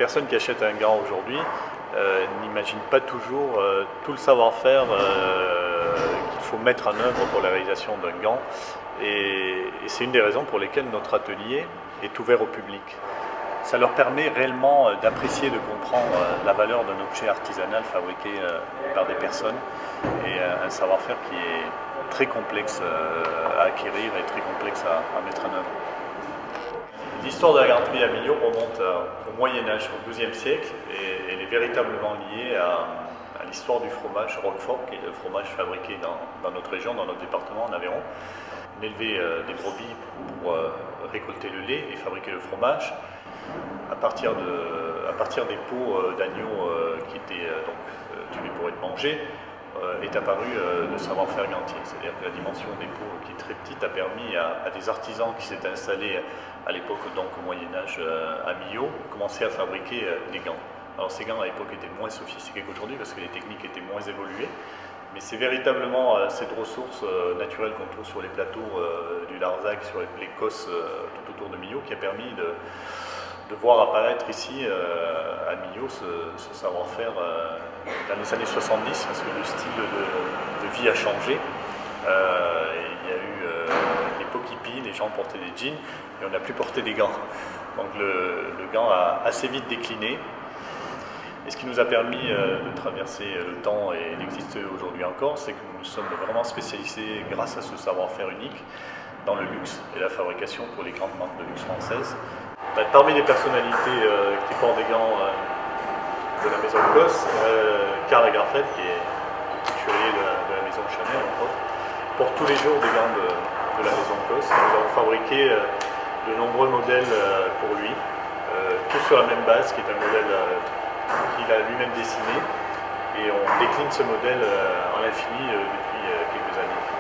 personnes qui achètent un gant aujourd'hui n'imaginent pas toujours tout le savoir-faire qu'il faut mettre en œuvre pour la réalisation d'un gant. Et c'est une des raisons pour lesquelles notre atelier est ouvert au public. Ça leur permet réellement d'apprécier et de comprendre la valeur d'un objet artisanal fabriqué par des personnes et un savoir-faire qui est très complexe à acquérir et très complexe à mettre en œuvre. L'histoire de la ganterie à Millau remonte au Moyen-Âge, au XIIe siècle, et elle est véritablement liée à l'histoire du fromage Roquefort, qui est le fromage fabriqué dans notre région, dans notre département, en Aveyron. On élevait des brebis pour récolter le lait et fabriquer le fromage à partir des peaux d'agneaux qui étaient tués pour être mangés. Est apparu le savoir-faire gantier, c'est-à-dire que la dimension des peaux qui est très petite a permis à des artisans qui s'étaient installés à l'époque, donc au Moyen-Âge à Millau, commencer à fabriquer des gants. Alors ces gants à l'époque étaient moins sophistiqués qu'aujourd'hui parce que les techniques étaient moins évoluées, mais c'est véritablement cette ressource naturelle qu'on trouve sur les plateaux du Larzac, sur les cosses tout autour de Millau, qui a permis de voir apparaître ici à Millau ce savoir-faire dans les années 70, parce que le style de vie a changé. Il y a eu l'époque hippie, les gens portaient des jeans et on n'a plus porté des gants. Donc le gant a assez vite décliné. Et ce qui nous a permis de traverser le temps et d'exister aujourd'hui encore, c'est que nous sommes vraiment spécialisés, grâce à ce savoir-faire unique, dans le luxe et la fabrication pour les grandes marques de luxe françaises. Parmi les personnalités qui portent des gants de la maison Cosse, Karl Lagerfeld, qui est le couturier de la maison Chanel, entre autres, porte tous les jours des gants de la maison Cosse. Nous avons fabriqué de nombreux modèles pour lui, tous sur la même base, qui est un modèle qu'il a lui-même dessiné, et on décline ce modèle à l'infini depuis quelques années.